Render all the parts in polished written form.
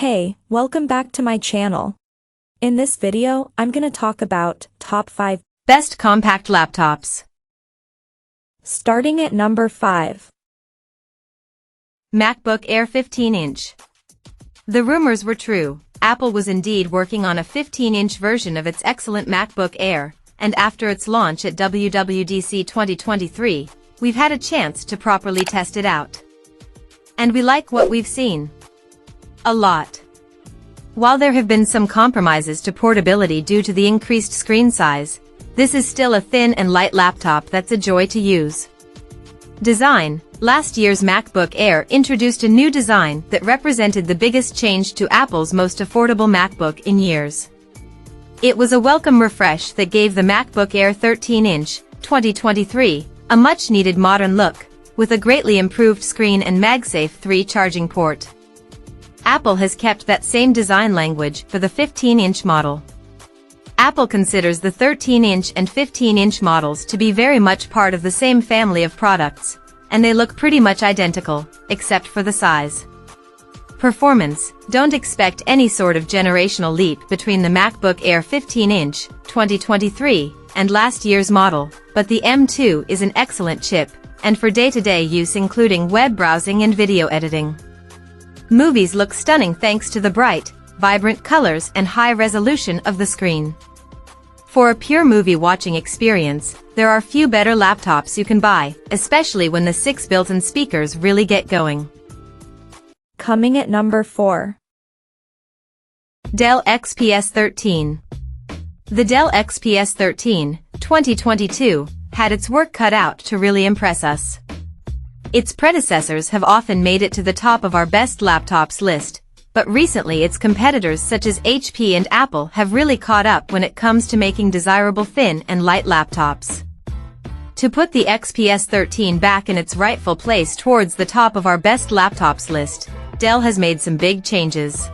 Hey, welcome back to my channel. In this video, I'm gonna talk about top 5 best compact laptops. Starting at number 5. MacBook Air 15-inch. The rumors were true. Apple was indeed working on a 15-inch version of its excellent MacBook Air, and after its launch at WWDC 2023, we've had a chance to properly test it out. And we like what we've seen. A lot. While there have been some compromises to portability due to the increased screen size, this is still a thin and light laptop that's a joy to use. Design. Last year's MacBook Air introduced a new design that represented the biggest change to Apple's most affordable MacBook in years. It was a welcome refresh that gave the MacBook Air 13-inch, 2023, a much-needed modern look, with a greatly improved screen and MagSafe 3 charging port. Apple has kept that same design language for the 15-inch model. Apple considers the 13-inch and 15-inch models to be very much part of the same family of products, and they look pretty much identical, except for the size. Performance. Don't expect any sort of generational leap between the MacBook Air 15-inch, 2023, and last year's model, but the M2 is an excellent chip, and for day-to-day use including web browsing and video editing. Movies look stunning thanks to the bright, vibrant colors and high resolution of the screen. For a pure movie watching experience, there are few better laptops you can buy, especially when the 6 built-in speakers really get going. Coming at number 4. Dell XPS 13. The Dell XPS 13, 2022, had its work cut out to really impress us. Its predecessors have often made it to the top of our best laptops list, but recently its competitors such as HP and Apple have really caught up when it comes to making desirable thin and light laptops. To put the XPS 13 back in its rightful place towards the top of our best laptops list, Dell has made some big changes.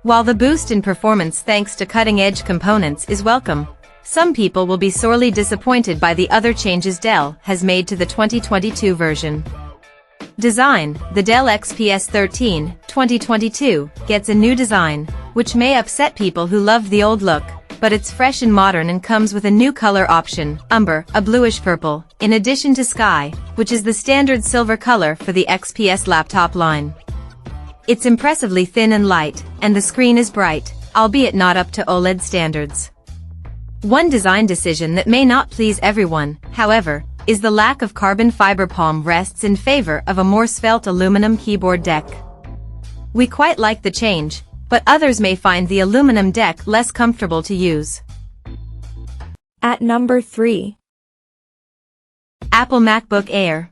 While the boost in performance thanks to cutting-edge components is welcome, some people will be sorely disappointed by the other changes Dell has made to the 2022 version. Design. The Dell XPS 13, 2022, gets a new design, which may upset people who love the old look, but it's fresh and modern and comes with a new color option, umber, a bluish purple, in addition to sky, which is the standard silver color for the XPS laptop line. It's impressively thin and light, and the screen is bright, albeit not up to OLED standards. One design decision that may not please everyone, however, is the lack of carbon fiber palm rests in favor of a more svelte aluminum keyboard deck. We quite like the change, but others may find the aluminum deck less comfortable to use. At number 3. Apple MacBook Air.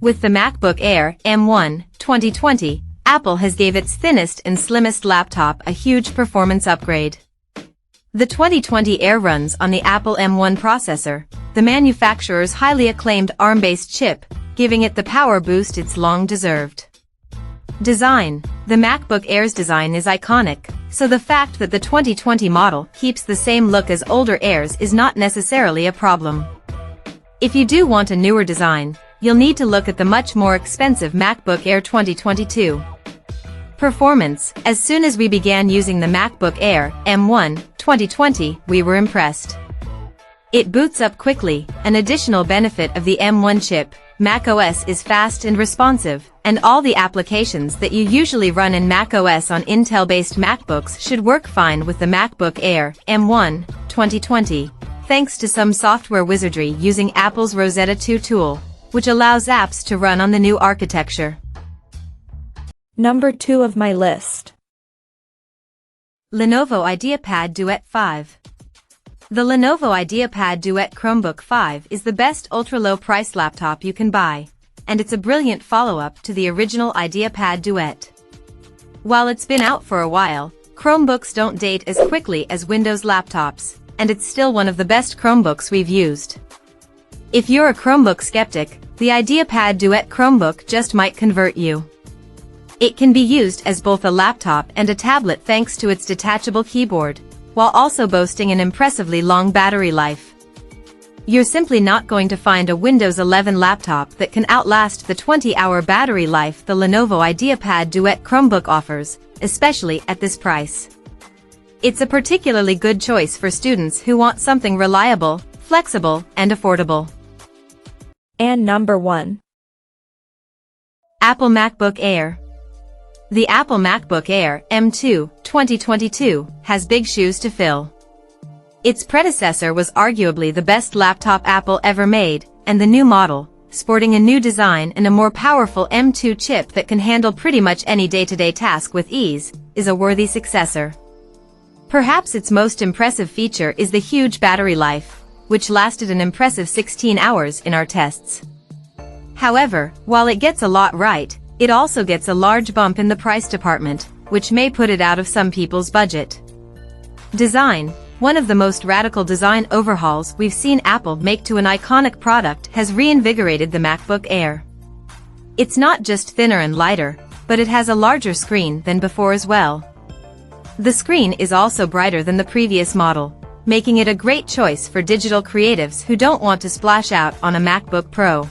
With the MacBook Air M1, 2020, Apple has gave its thinnest and slimmest laptop a huge performance upgrade. The 2020 Air runs on the Apple M1 processor, the manufacturer's highly acclaimed ARM-based chip, giving it the power boost it's long deserved. Design. The MacBook Air's design is iconic, so the fact that the 2020 model keeps the same look as older Airs is not necessarily a problem. If you do want a newer design, you'll need to look at the much more expensive MacBook Air 2022. Performance. As soon as we began using the MacBook Air M1, 2020, we were impressed. It boots up quickly, an additional benefit of the M1 chip. macOS is fast and responsive, and all the applications that you usually run in macOS on Intel-based MacBooks should work fine with the MacBook Air M1, 2020, thanks to some software wizardry using Apple's Rosetta 2 tool, which allows apps to run on the new architecture. Number 2 of my list. Lenovo IdeaPad Duet 5. The Lenovo IdeaPad Duet Chromebook 5 is the best ultra-low price laptop you can buy, and it's a brilliant follow-up to the original IdeaPad Duet. While it's been out for a while, Chromebooks don't date as quickly as Windows laptops, and it's still one of the best Chromebooks we've used. If you're a Chromebook skeptic, the IdeaPad Duet Chromebook just might convert you. It can be used as both a laptop and a tablet thanks to its detachable keyboard, while also boasting an impressively long battery life. You're simply not going to find a Windows 11 laptop that can outlast the 20-hour battery life the Lenovo IdeaPad Duet Chromebook offers, especially at this price. It's a particularly good choice for students who want something reliable, flexible, and affordable. And number 1. Apple MacBook Air. The Apple MacBook Air M2 2022 has big shoes to fill. Its predecessor was arguably the best laptop Apple ever made, and the new model, sporting a new design and a more powerful M2 chip that can handle pretty much any day-to-day task with ease, is a worthy successor. Perhaps its most impressive feature is the huge battery life, which lasted an impressive 16 hours in our tests. However, while it gets a lot right, it also gets a large bump in the price department, which may put it out of some people's budget. Design. One of the most radical design overhauls we've seen Apple make to an iconic product has reinvigorated the MacBook Air. It's not just thinner and lighter, but it has a larger screen than before as well. The screen is also brighter than the previous model, making it a great choice for digital creatives who don't want to splash out on a MacBook Pro.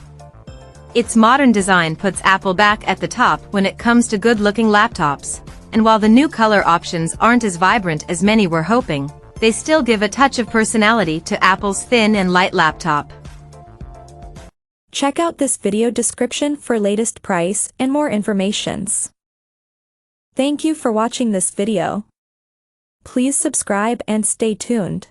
Its modern design puts Apple back at the top when it comes to good-looking laptops, and while the new color options aren't as vibrant as many were hoping, they still give a touch of personality to Apple's thin and light laptop. Check out this video description for latest price and more informations. Thank you for watching this video. Please subscribe and stay tuned.